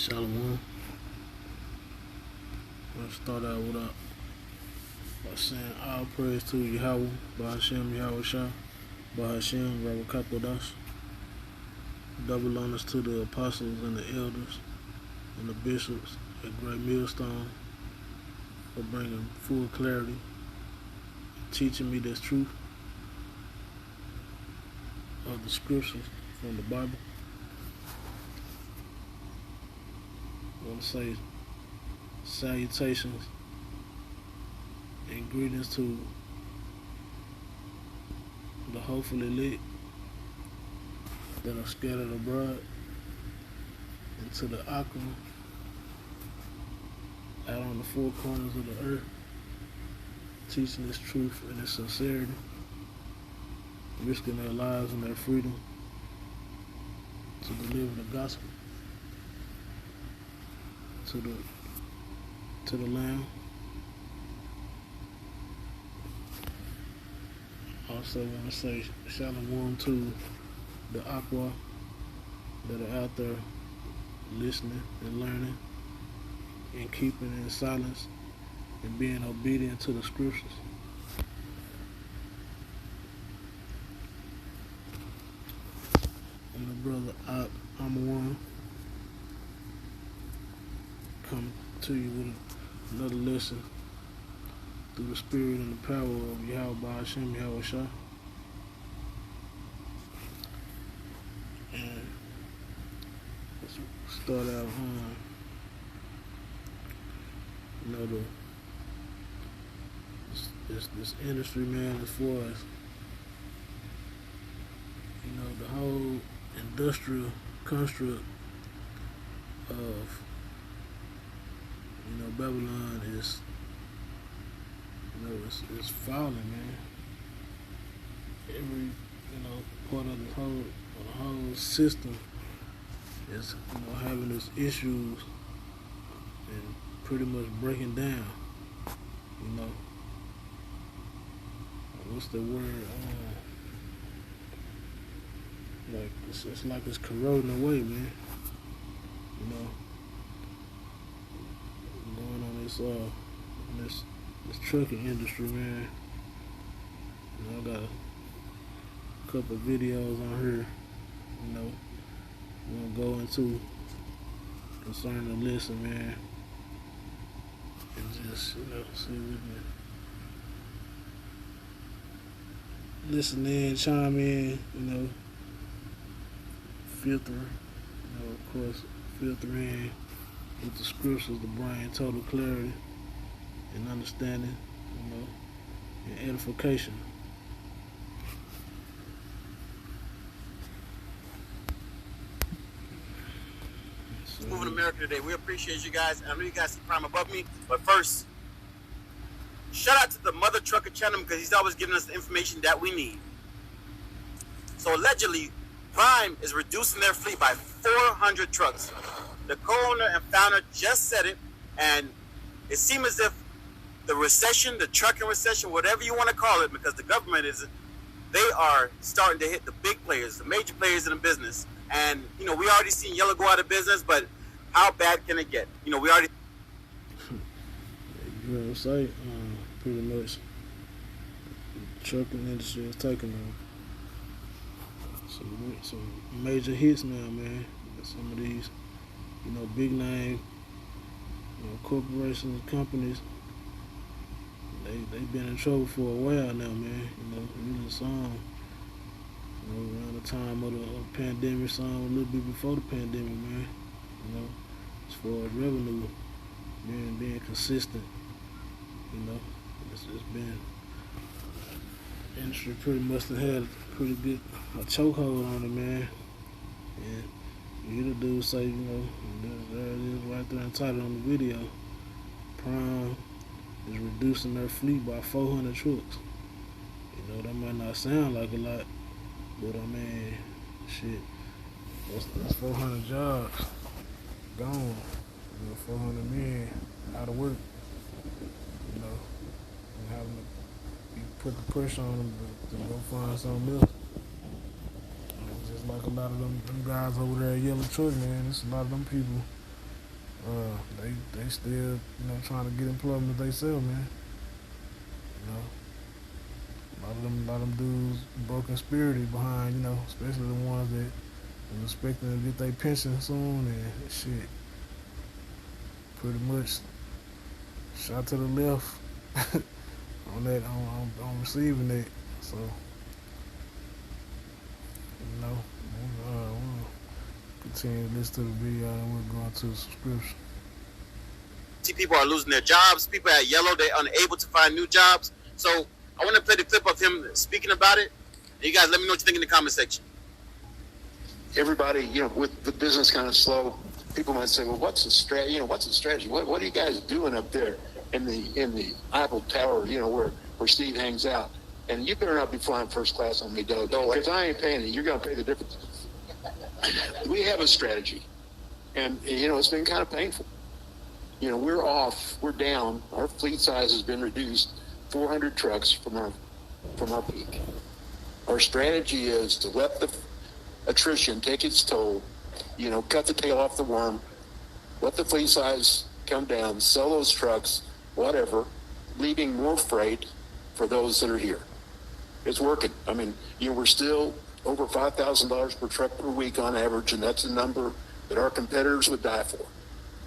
Shalom. Let's start out with by saying all praise to Yahweh, Bahashem Yahweh Shah, Bahashem Rabakapodash. Double honors to the apostles and the elders and the bishops at Great Millstone for bringing full clarity, teaching me this truth of the scriptures from the Bible. I want to say salutations and greetings to the hopefully lit that are scattered abroad, and to the Aqua out on the four corners of the earth, teaching this truth and its sincerity, risking their lives and their freedom to deliver the gospel to the Lamb. Also want to say shalom to the Aqua that are out there listening and learning and keeping in silence and being obedient to the scriptures. And the brother I'm one come to you with another lesson through the spirit and the power of Yahweh Bahashem Yahweh Shah. And let's start out this industry, man, as far as the whole industrial construct of Babylon is it's falling, man. Every part of the whole system is having its issues and pretty much breaking down. What's the word? Like it's like it's corroding away, man. Going on this trucking industry, man. I got a couple of videos on here, we're gonna go into concerning the lesson, man, and just see if we can listen in, chime in, filter, of course, filter in with the scriptures to bring total clarity and understanding, and edification. Moving America today. We appreciate you guys. I know you guys see Prime above me, but first, shout out to the Mother Trucker channel because he's always giving us the information that we need. So allegedly, Prime is reducing their fleet by 400 trucks. The co-owner and founder just said it, and it seems as if the recession, the trucking recession, whatever you want to call it, because the government they are starting to hit the big players, the major players in the business. And, we already seen Yellow go out of business, but how bad can it get? We already... You know what I'm saying? Pretty much the trucking industry is taking some major hits now, man. Some of these, big name, corporations, companies, they've been in trouble for a while now, man. Even some, around the time of the pandemic, some a little bit before the pandemic, man. As far as revenue being consistent, it's been industry pretty much had a pretty good chokehold on it, man. And you the dude say, there it is right there entitled on the video. Prime is reducing their fleet by 400 trucks. That might not sound like a lot, but shit, that's 400 jobs gone. 400 men out of work. And having to put the pressure on them to go find something else. Just like a lot of them guys over there at Yellow Truck, man. It's a lot of them people they still trying to get employment themselves, man. You know, a lot of them dudes broken spirited behind, especially the ones that was expecting to get their pension soon and shit. Pretty much shot to the left on that on receiving that. So we'll continue to listen to the video and we'll go into the subscription. See, people are losing their jobs. People at Yellow, they're unable to find new jobs. So I want to play the clip of him speaking about it. And you guys let me know what you think in the comment section. Everybody, with the business kind of slow, people might say, well, what's the strategy? What's the strategy? What are you guys doing up there in the Eiffel Tower, where Steve hangs out? And you better not be flying first class on me, Doe, because I ain't paying it. You're going to pay the difference. We have a strategy. And, it's been kind of painful. We're off. We're down. Our fleet size has been reduced 400 trucks from our peak. Our strategy is to let the attrition take its toll, cut the tail off the worm, let the fleet size come down, sell those trucks, whatever, leaving more freight for those that are here. It's working. I mean, we're still over $5,000 per truck per week on average, and that's a number that our competitors would die for.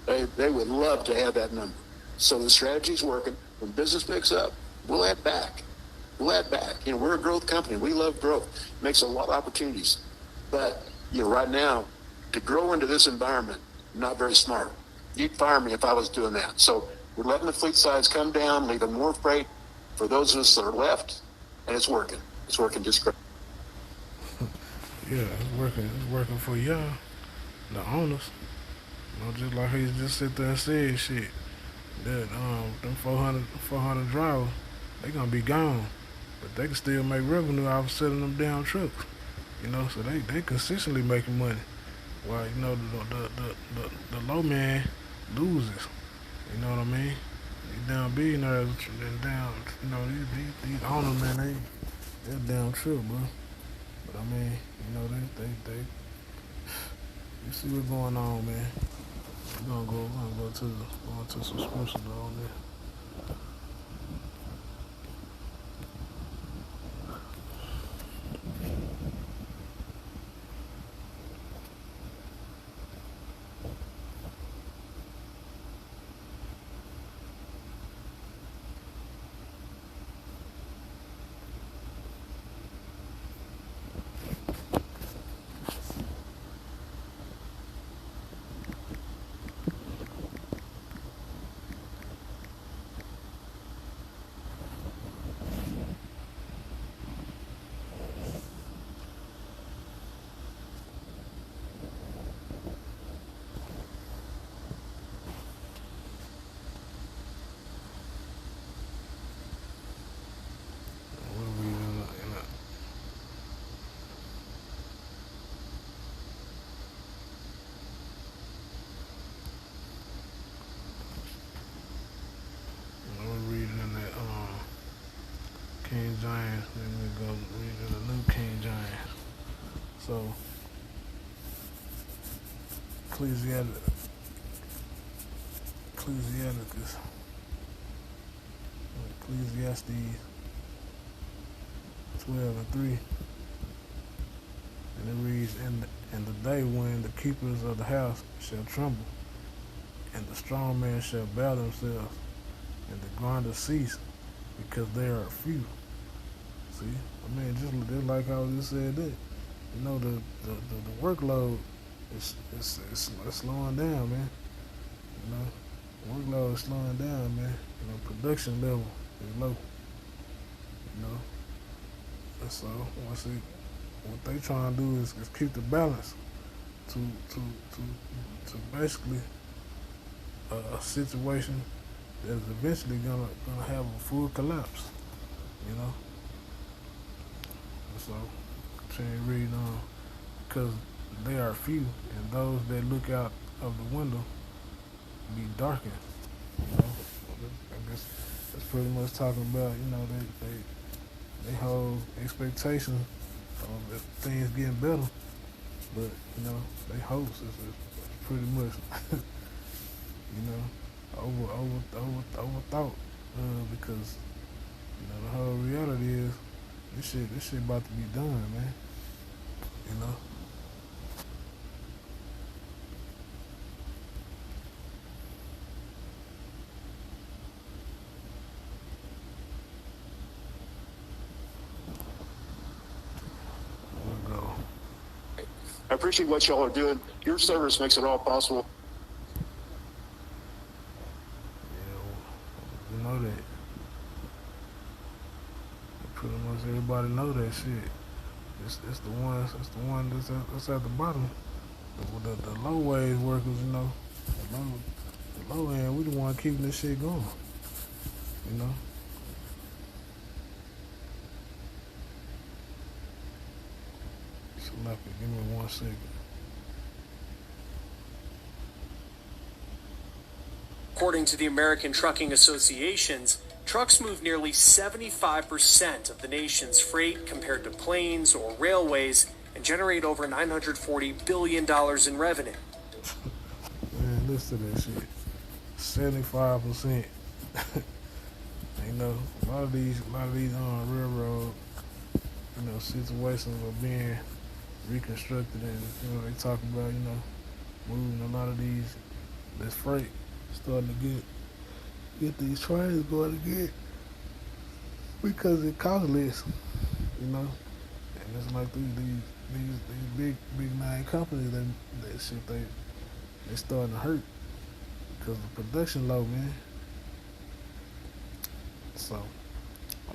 They would love to have that number. So the strategy's working. When business picks up, we'll add back. We're a growth company. We love growth. It makes a lot of opportunities. But, right now, to grow into this environment, not very smart. You'd fire me if I was doing that. So we're letting the fleet size come down, leaving more freight for those of us that are left, and it's working. It's working just great. Yeah, it's working. It's working for y'all, the owners. Just like he just sit there and said shit. That them 400 drivers, they gonna be gone. But they can still make revenue off of selling them down trucks. So they consistently making money. While the low man loses. You know what I mean? These down billionaires and down these owners, man, they're down trip, bro. But I mean, they you see what's going on, man. We're gonna go to subscription on there. King James, then we go read the new King James. So Ecclesiastes 12:3, and it reads, "In the day when the keepers of the house shall tremble, and the strong man shall bow themselves, and the grinders cease, because they are few." See, I mean, just like I just said that. The workload is slowing down, man. Workload is slowing down, man. Production level is low. And so what they trying to do is keep the balance to basically a situation that is eventually gonna have a full collapse. And so continue reading on, because they are few, and those that look out of the window be darkened. I guess that's pretty much talking about, they hold expectations of things getting better, but they hopes is pretty much you know, overthought, because the whole reality is this shit about to be done, man. You know, we'll go. I appreciate what y'all are doing. Your service makes it all possible. Yeah, we know that. Pretty much everybody know that shit. It's the ones. It's the one that's at the bottom. The low wage workers, the low end. We the one keeping this shit going. You know. Select it. Give me 1 second. According to the American Trucking Associations, trucks move nearly 75% of the nation's freight compared to planes or railways and generate over $940 billion in revenue. Man, listen to that shit. 75%. A lot of these railroad, situations are being reconstructed, and they talk about, moving a lot of this freight, starting to get these trains going again because it costs less, and it's like these big nine companies that shit they starting to hurt because the production low, man. So,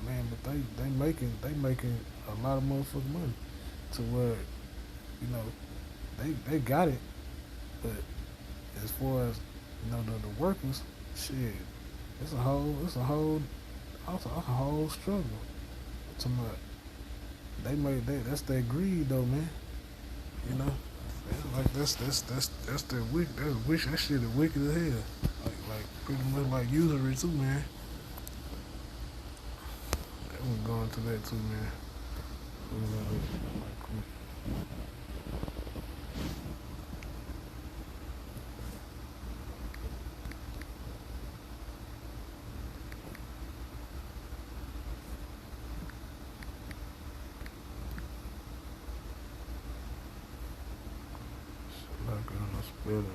man, but they making a lot of motherfucking money to where, they got it, but as far as the workers, shit, it's a whole struggle. To my, they made that's their greed though, man. Like that's their wick. That shit is wicked as hell. Like pretty much like usury too, man. We're going to that too, man. Like on the spelling, man.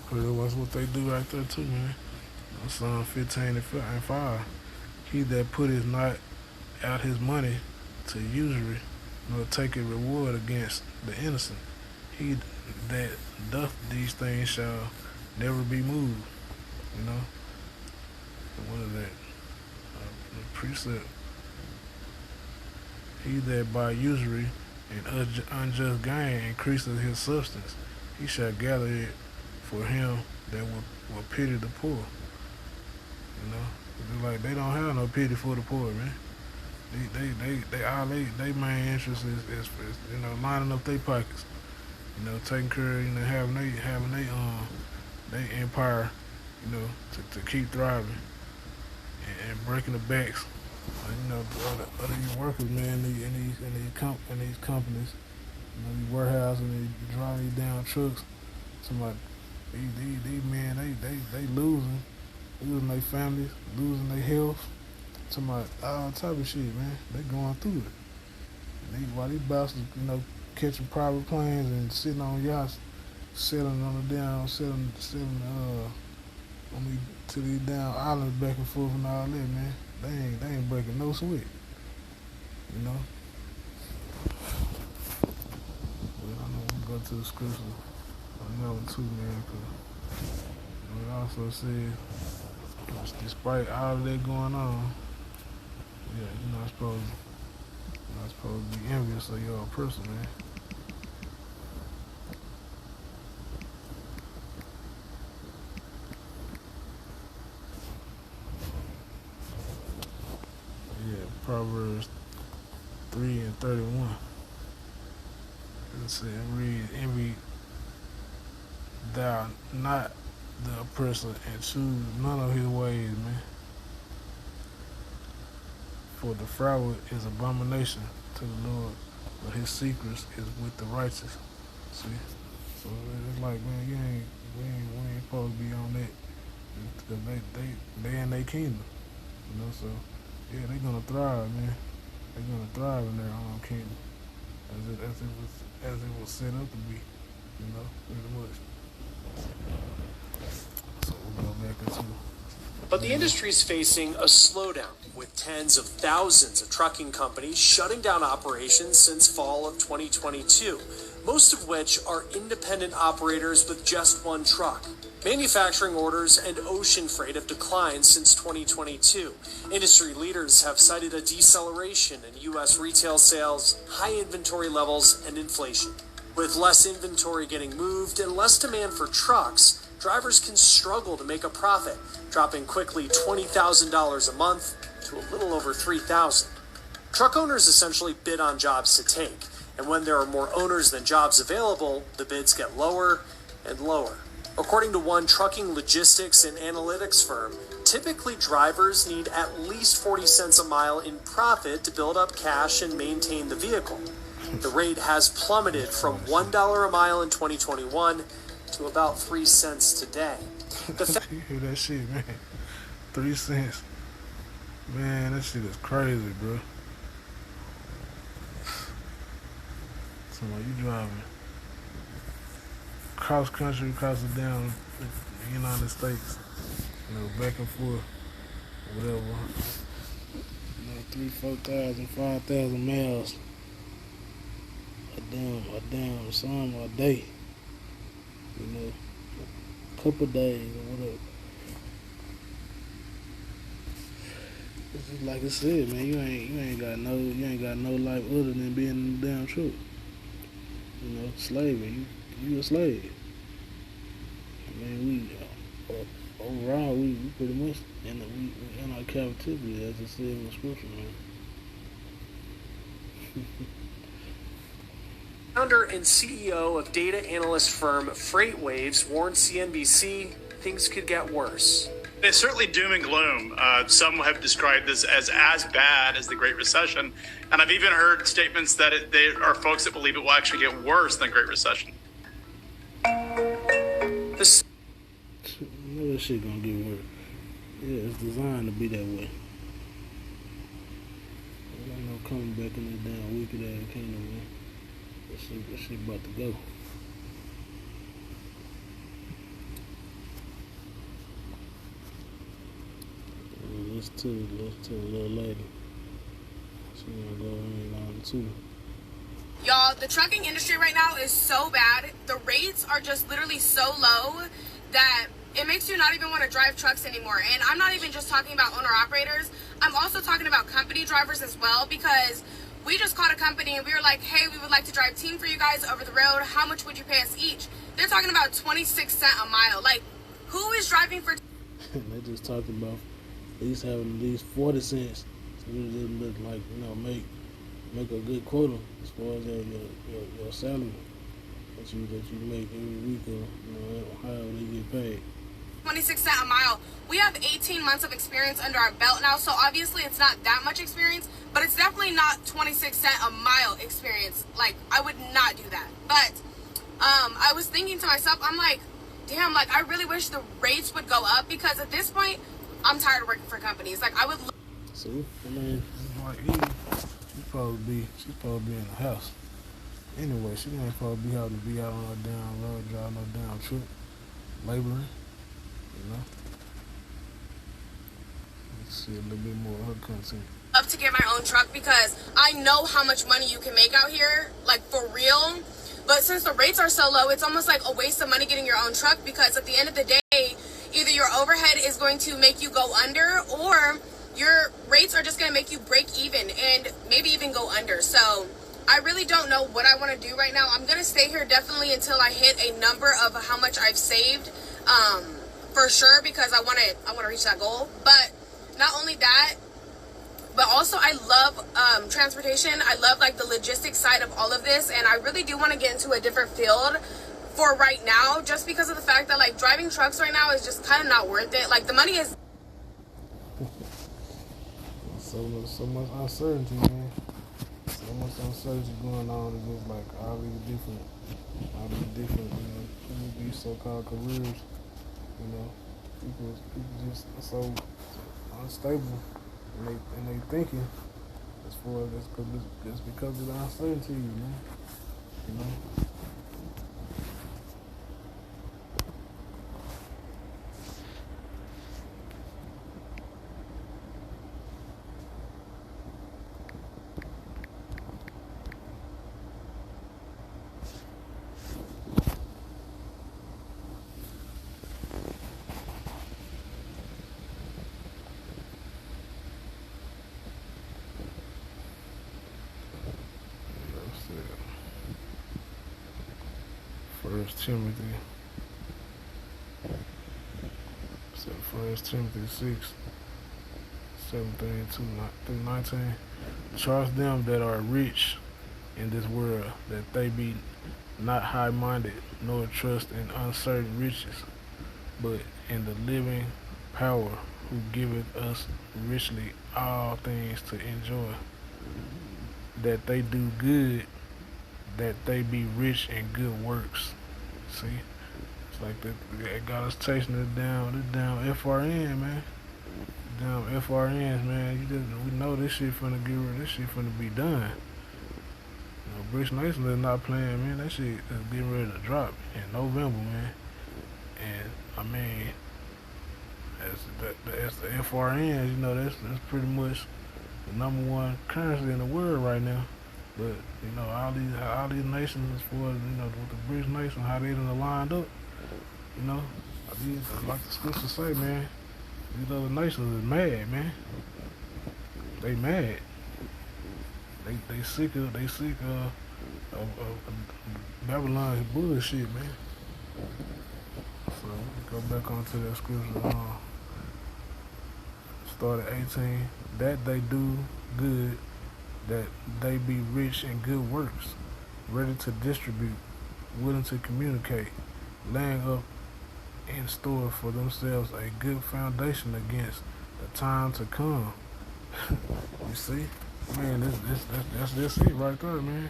Pretty much what they do right there too, man. Psalm 15 and 5. He that putteth not out his money to usury, nor taketh reward against the innocent. He that doth these things shall never be moved. What is that? The precept. He that by usury and unjust gain increaseth his substance, he shall gather it for him that will pity the poor. It's like they don't have no pity for the poor, man. They main interest is lining up their pockets. Taking care of, having they empire, to keep thriving and breaking the backs. The other workers, man, in these companies, these warehouses, and they driving these down trucks. Somebody, these men, they losing their families, losing their health. Somebody, all type of shit, man. They going through it. And while these bastards, catching private planes and sitting on yachts, sailing on the down, sailing to these down islands back and forth and all that, man. They ain't breaking no sweat. But I know we go to the scripture on that one too, man, because it also says, despite all of that going on, yeah, you're not supposed to be envious of your person, man. Proverbs 3:31. Let's see, envy thou not the oppressor, and choose none of his ways, man. For the froward is abomination to the Lord, but his secrets is with the righteous. See? So it's like, man, we ain't supposed to be on that. Because they in their kingdom. You know, so yeah, they're gonna thrive, man. They're gonna thrive in their own kingdom. As it was set up to be, you know, pretty much. So we'll go back into. But the industry is facing a slowdown, with tens of thousands of trucking companies shutting down operations since fall of 2022, most of which are independent operators with just one truck. Manufacturing orders and ocean freight have declined since 2022. Industry leaders have cited a deceleration in U.S. retail sales, high inventory levels, and inflation. With less inventory getting moved and less demand for trucks, drivers can struggle to make a profit, dropping quickly $20,000 a month to a little over $3,000. Truck owners essentially bid on jobs to take, and when there are more owners than jobs available, the bids get lower and lower. According to one trucking logistics and analytics firm, typically drivers need at least 40 cents a mile in profit to build up cash and maintain the vehicle. The rate has plummeted from $1 a mile in 2021 to about 3 cents today. You hear that shit, man? 3 cents. Man, that shit is crazy, bro. So like you driving cross country, across the damn United States, you know, back and forth, whatever. You know, 3,000, 4,000, 5,000 miles. A damn some a day. You know, a couple days or whatever. It's just like I said, man. You ain't got no life other than being in the damn truck. You know, slavery. You a slave. I mean, overall we pretty much we in our captivity, as it said in the scripture, man. Founder and CEO of data analyst firm FreightWaves warned CNBC things could get worse. It's certainly doom and gloom. Some have described this as bad as the Great Recession. And I've even heard statements that there are folks that believe it will actually get worse than the Great Recession. You know that shit gonna get worse. Yeah, it's designed to be that way. There ain't no coming back in that damn wicked ass kingdom, man. That shit about to go. Let's tell the little lady. She gonna go in on too. Y'all, the trucking industry right now is so bad. The rates are just literally so low that it makes you not even want to drive trucks anymore. And I'm not even just talking about owner-operators. I'm also talking about company drivers as well, because we just called a company and we were like, hey, we would like to drive team for you guys over the road. How much would you pay us each? They're talking about 26 cents a mile. Like, who is driving for... They just talked about at least having at least 40 cents. So it doesn't look like, you know, make a good quota as far as your salary that you make every week, or you know, however they get paid. 26 cents a mile. We have 18 months of experience under our belt now, so obviously it's not that much experience, but it's definitely not 26 cents a mile experience. Like, I would not do that. But I was thinking to myself, I'm like, damn, like, I really wish the rates would go up, because at this point, I'm tired of working for companies. Like, I would... See, I mean, like, she's supposed to be in the house. Anyway, she ain't supposed to be having to be out on her damn road, driving no damn truck, laboring, you know. Let's see a little bit more of her content. Up to get my own truck, because I know how much money you can make out here, like, for real. But since the rates are so low, it's almost like a waste of money getting your own truck, because at the end of the day, either your overhead is going to make you go under, or your rates are just going to make you break even and maybe even go under. So I really don't know what I want to do right now. I'm going to stay here definitely until I hit a number of how much I've saved, for sure, because I want to reach that goal. But not only that, But also I love transportation. I love like the logistics side of all of this, and I really do want to get into a different field for right now, just because of the fact that like driving trucks right now is just kind of not worth it. Like the money is so much uncertainty, man. So much uncertainty going on. It's just like all these different, these so-called careers. People just are so unstable, and they thinking as far as it's because of the uncertainty, man. You know. First Timothy, First Timothy 6:17-19. Charge them that are rich in this world, that they be not high-minded, nor trust in uncertain riches, but in the living power, who giveth us richly all things to enjoy. That they do good, that they be rich in good works. See? It's like that got us chasing this damn FRN, man. Damn FRNs, man. We know this shit finna be done. British Nation is not playing, man. That shit is getting ready to drop in November, man. And I mean, as the FRNs, that's pretty much the #1 currency in the world right now. But all these nations, as far as with the British nation, how they done lined up, like the scriptures say, man, these other nations is mad, man. They mad. They sick of Babylon's bullshit, man. So go back onto that scripture. Start at 18. That they do good, that they be rich in good works, ready to distribute, willing to communicate, laying up in store for themselves a good foundation against the time to come. You see, man, that's it right there, man.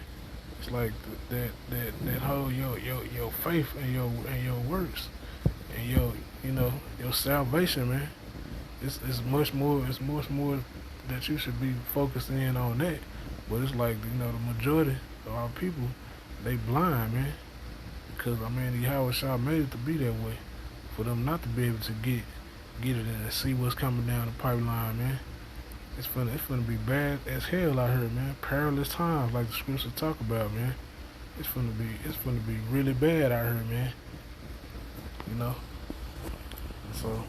It's like that whole your faith and your works and your salvation, man. It's much more that you should be focusing in on that. But it's like the majority of our people, they blind, man. Because Yahweh Shah made it to be that way, for them not to be able to get it and see what's coming down the pipeline, man. It's finna be bad as hell out here, man. Perilous times, like the scriptures talk about, man. It's finna be really bad out here, man. So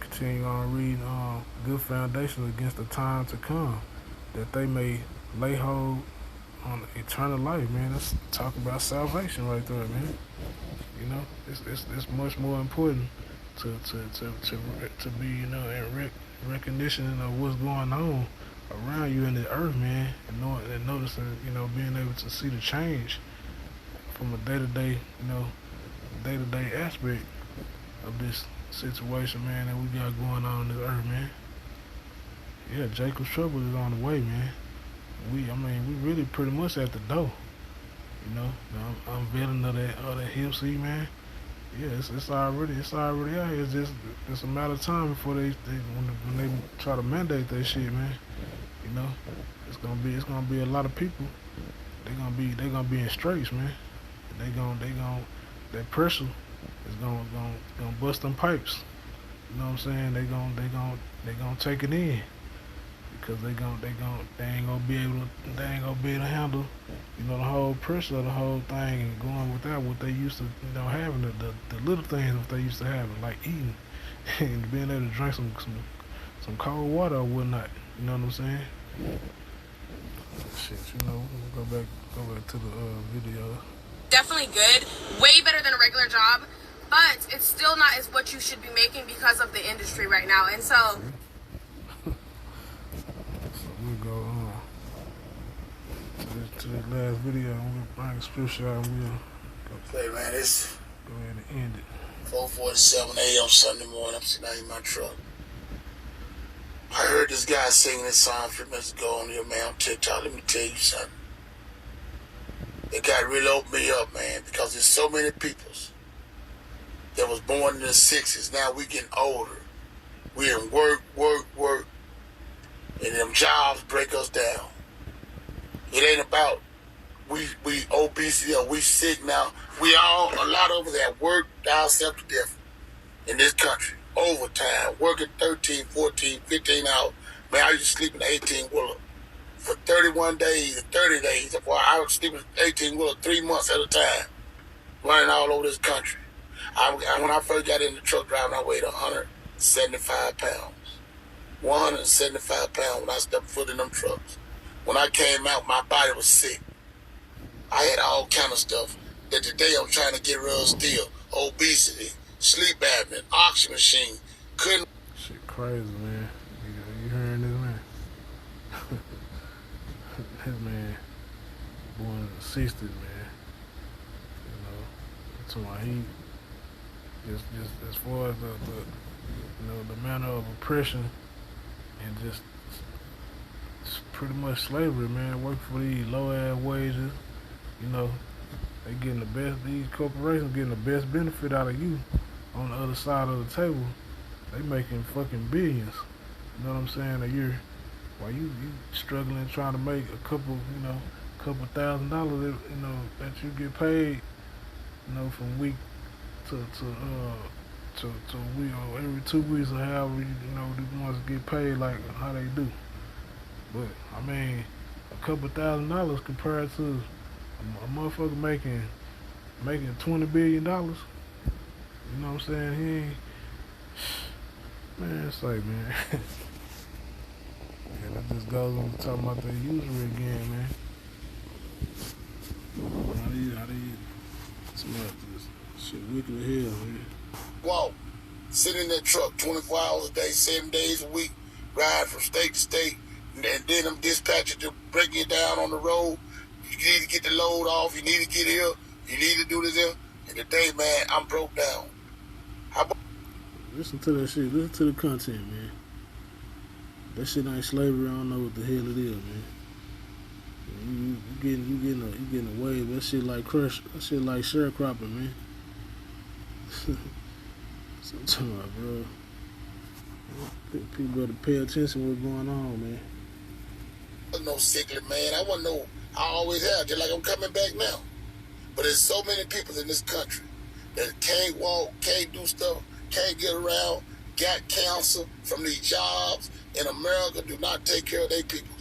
continue on reading good foundations against the time to come, that they may lay hold on eternal life, man. That's talking about salvation right there, man. It's much more important to be in recognition of what's going on around you in the earth, man, and noticing, being able to see the change from a day-to-day aspect of this situation, man, that we got going on in this earth, man. Yeah, Jacob's trouble is on the way, man. We really pretty much at the door. The unveiling of that hip seat, man. Yeah, it's already out here. It's a matter of time before when they try to mandate that shit, man. It's gonna be a lot of people. They gonna be in straits, man. That pressure is gonna bust them pipes. You know what I'm saying? They gonna take it in, because they ain't gonna be able to handle the whole pressure of the whole thing, and going without what they used to having, the little things that they used to having, like eating and being able to drink some cold water or whatnot. You know what I'm saying? Shit, we'll go back to the video. definitely good, way better than a regular job, but it's still not as what you should be making because of the industry right now. And so this last video. I'm gonna bring a scripture out and we'll Hey man, it's go ahead and end it. 4:47 a.m. Sunday morning. I'm sitting out in my truck. I heard this guy singing this song a few minutes ago on here, man, on TikTok. Let me tell you something. It got really opened me up, man, because there's so many peoples that was born in the 60s. Now we getting older. We in work, and them jobs break us down. It ain't about we obesity or we sick now. We all, a lot of us that work ourselves to death in this country. Overtime, working 13, 14, 15 hours. Man, I used to sleep in an 18-wheeler for 31 days and 30 days. Before I was sleeping in an 18-wheeler 3 months at a time, running all over this country. When I first got in the truck driving, I weighed 175 pounds. 175 pounds when I stepped foot in them trucks. When I came out, my body was sick. I had all kind of stuff that today I'm trying to get rid of still. Obesity, sleep apnea, oxygen machine. Couldn't. Shit crazy, man. You hearing this, man? This man, born in the 60s, man. You know, to my heat. Just as far as the manner of oppression and just pretty much slavery, man. Work for these low ass wages. You know, they getting the best. These corporations getting the best benefit out of you. On the other side of the table, they making fucking billions. You know what I'm saying? A year, while you struggling trying to make a couple $1,000, that you get paid, from week to a week or every 2 weeks or however these ones get paid like how they do. But I mean, a couple $1,000 compared to a motherfucker making $20 billion. You know what I'm saying? He ain't, man, it's like, man. Yeah, that just goes on talking about the usury again, man. How do you somebody just shit wicked as hell, man. Walk, sit in that truck 24 hours a day, 7 days a week, ride from state to state, and then them dispatchers to break you down on the road. You need to get the load off. You need to get here. You need to do this here. And today, man, I'm broke down. Listen to that shit. Listen to the content, man. That shit ain't slavery. I don't know what the hell it is, man. You getting away. That shit like crush. That shit like sharecropping, man. So I'm talking about, bro. People better pay attention to what's going on, man. I wasn't no sickly man. I always have, just like I'm coming back now. But there's so many people in this country that can't walk, can't do stuff, can't get around, got cancer from these jobs in America, do not take care of their people.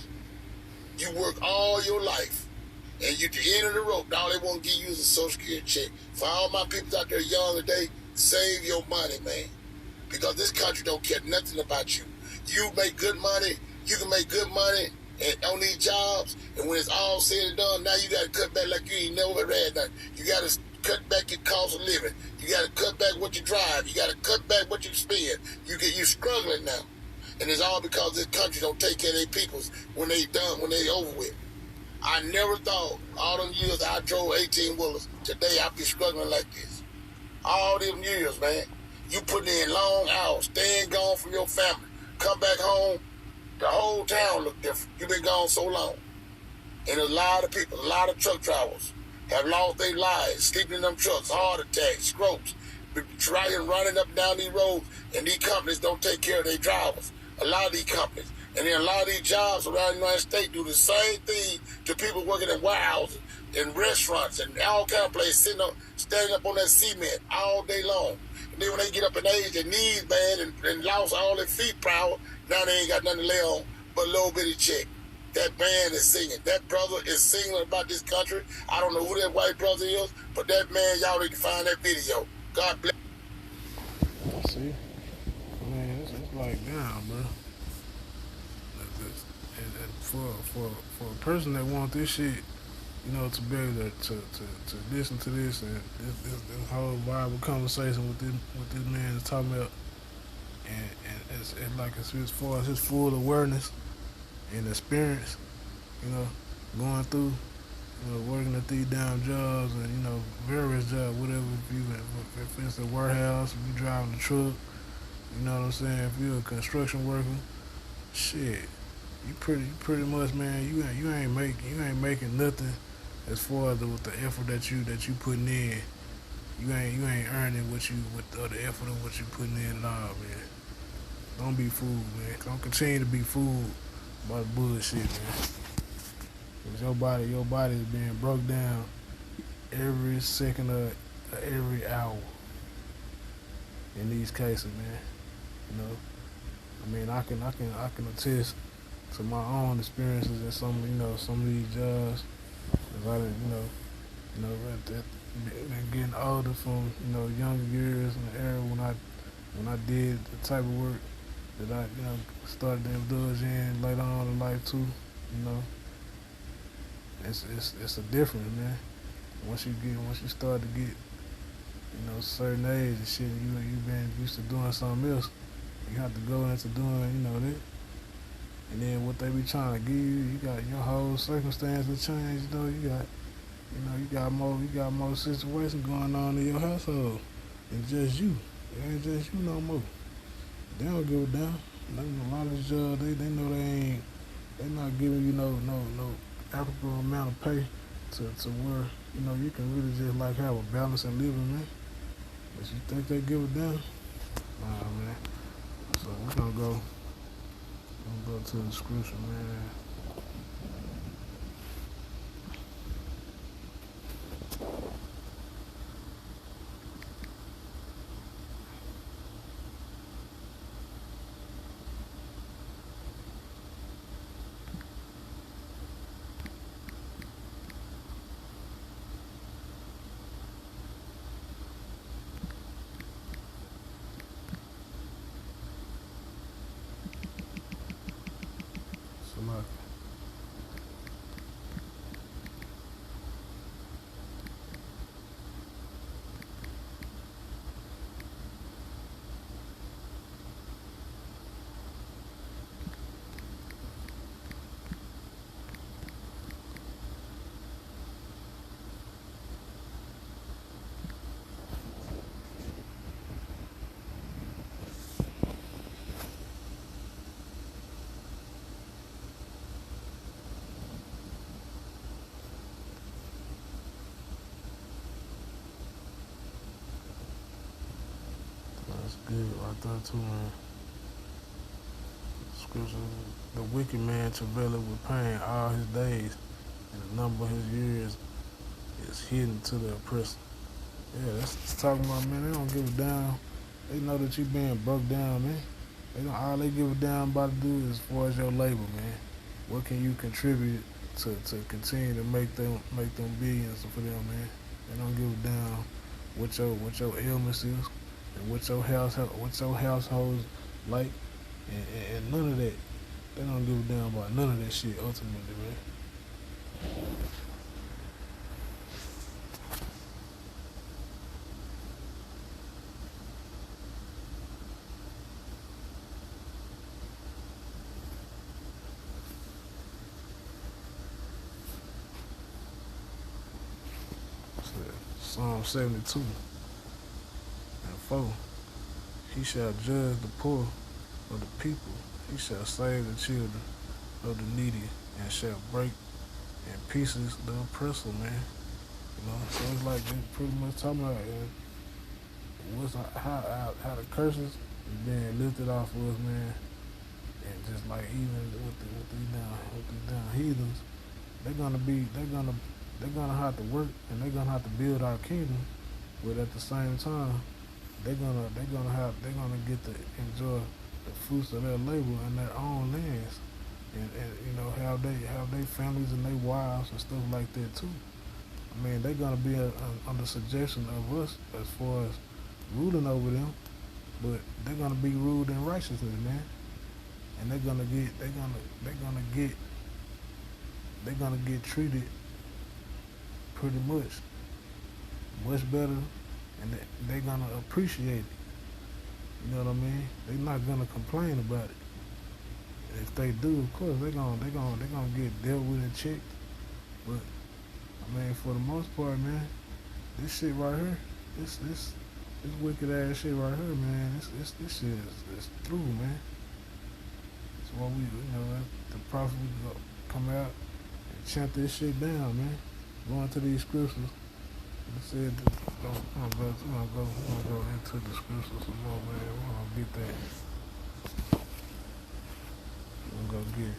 You work all your life, and you at the end of the rope, all they want to give you is a Social Security check. For all my people out there young today, save your money, man. Because this country don't care nothing about you. You make good money, you can make good money on these jobs, and when it's all said and done, now you got to cut back like you ain't never had nothing. You got to cut back your cost of living. You got to cut back what you drive. You got to cut back what you spend. You struggling now. And it's all because this country don't take care of their peoples when they done, when they over with. I never thought all them years I drove 18-wheelers, today I'd be struggling like this. All them years, man. You putting in long hours, staying gone from your family, come back home, the whole town look different. You've been gone so long. And a lot of people, a lot of truck drivers have lost their lives, sleeping in them trucks, heart attacks, strokes, trying running up and down these roads, and these companies don't take care of their drivers. A lot of these companies. And then a lot of these jobs around the United States do the same thing to people working in warehouses, in restaurants, and all kind of places, standing up on that cement all day long. And then when they get up in age, their knees bad and lost all their feet power, now they ain't got nothing to lay on but a little bitty check. That man is singing. That brother is singing about this country. I don't know who that white brother is, but that man, y'all need to find that video. God bless. See? Man, it's like, damn, bro. For a person that want this shit, to be able to listen to this and this whole Bible conversation with this man is talking about, and it's like as far as his full awareness and experience, going through working at these damn jobs and various jobs, whatever. If it's a warehouse, if you driving a truck, you know what I'm saying. If you're a construction worker, shit, you pretty much, man. You ain't making nothing as far as with the effort that you putting in. You ain't earning with the effort of what you putting in at all, man. Don't be fooled, man. Don't continue to be fooled by the bullshit, man. Cause your body is being broke down every second of every hour in these cases, man. You know, I mean, I can attest to my own experiences at some of these jobs. Cause I didn't, been getting older from younger years in the era when I did the type of work that I started to indulge in later on in life too. You know, it's a difference, man. Once you start to get certain age and shit, you've been used to doing something else. You have to go into doing that. And then what they be trying to give you, you got your whole circumstances change. You got more situations going on in your household than just you. It ain't just you no more. They don't give a damn. A lot of these jobs, they know they not giving you no applicable amount of pay to where you can really just like have a balance in living, man. But you think they give a damn? Nah, man. So we're gonna go to the description, man. Somebody. That's good right there too, man. Scripture, the wicked man travaileth with pain all his days, and the number of his years is hidden to the oppressor. Yeah, that's talking about, man. They don't give a damn. They know that you being broke down, man. All they give a damn about to do is as far as your labor, man. What can you contribute to continue to make them billions for them, man? They don't give a damn what your ailments is and what your household's like, and none of that. They don't give a damn about none of that shit ultimately, man. Psalm 72 and 4. He shall judge the poor of the people. He shall save the children of the needy and shall break in pieces the oppressor, man. So it's like they pretty much talking about how the curses is being lifted off of us, man. And just like even with these down heathens, they're gonna have to work and they're gonna have to build our kingdom, but at the same time, they're gonna get to enjoy the fruits of their labor in their own lands, and have they families and their wives and stuff like that too. I mean, they're gonna be under suggestion of us as far as ruling over them, but they're gonna be ruled in righteousness, man. And they're gonna get treated pretty much better, and they're gonna appreciate it. You know what I mean? They're not gonna complain about it. And if they do, of course they're gonna get dealt with and checked. But I mean, for the most part, man, this shit right here, this wicked ass shit right here, man. This shit is through, man. So what we, the prophet would come out and chant this shit down, man. Going to these scriptures. It said, I'm gonna go into the scriptures some more, man. We're gonna get that. I'm gonna go get it.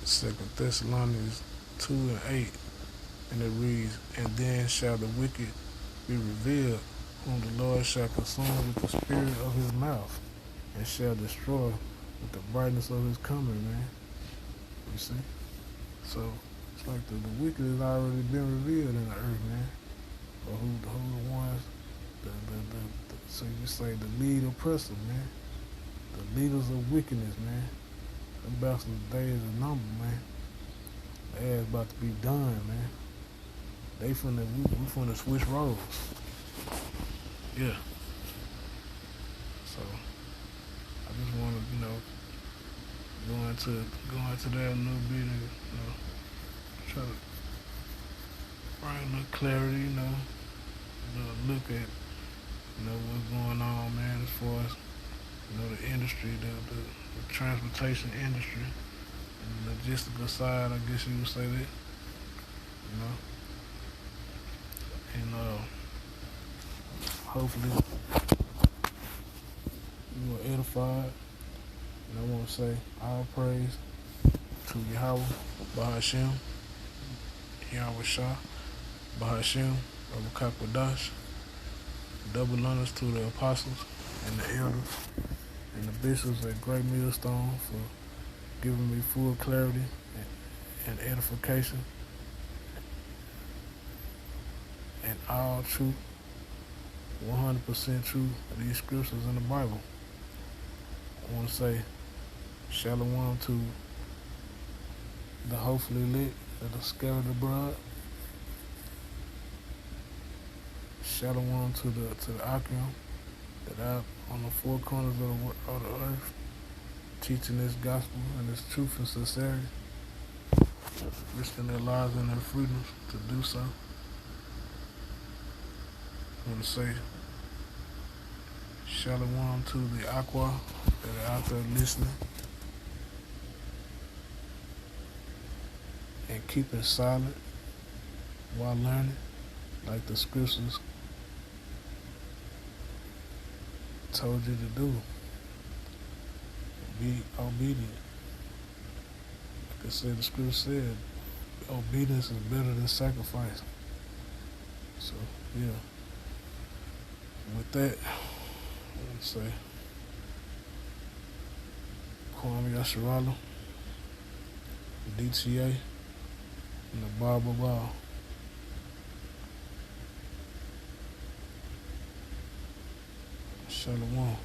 Second Thessalonians 2:8, and it reads, "And then shall the wicked be revealed, whom the Lord shall consume with the spirit of his mouth, and shall destroy with the brightness of his coming," man. You see? So it's like the wicked has already been revealed in the earth, man. Or who the ones, so you say the lead oppressor, man. The leaders of wickedness, man. Them bastards' days are numbered, man. They ass about to be done, man. We finna switch roles. Yeah. So I just wanna, go into that a little bit and, try to bring a little clarity, look at, what's going on, man, as far as, the industry, the transportation industry, and the logistical side, I guess you would say that, and hopefully you were edified. And I want to say all praise to Yahweh, Bahashem, Yahweh Shah, Bahashem, Abukakwadash, double honors to the apostles and the elders and the bishops at Great Millstone for giving me full clarity and edification and all truth, 100% true of these scriptures in the Bible. I want to say shalom to the hopefully lit that are scared abroad. Shalom to the Akim that out on the four corners of the earth, teaching this gospel and this truth and sincerity, risking their lives and their freedoms to do so. I want to say shalom to the Aqua that are out there listening and keeping silent while learning, like the scriptures told you to do. Be obedient. Like I said, the scripture said, obedience is better than sacrifice. So, yeah. With that, I would say, Kwame Yasharala, DTA, and the Bible Ball. Shalom.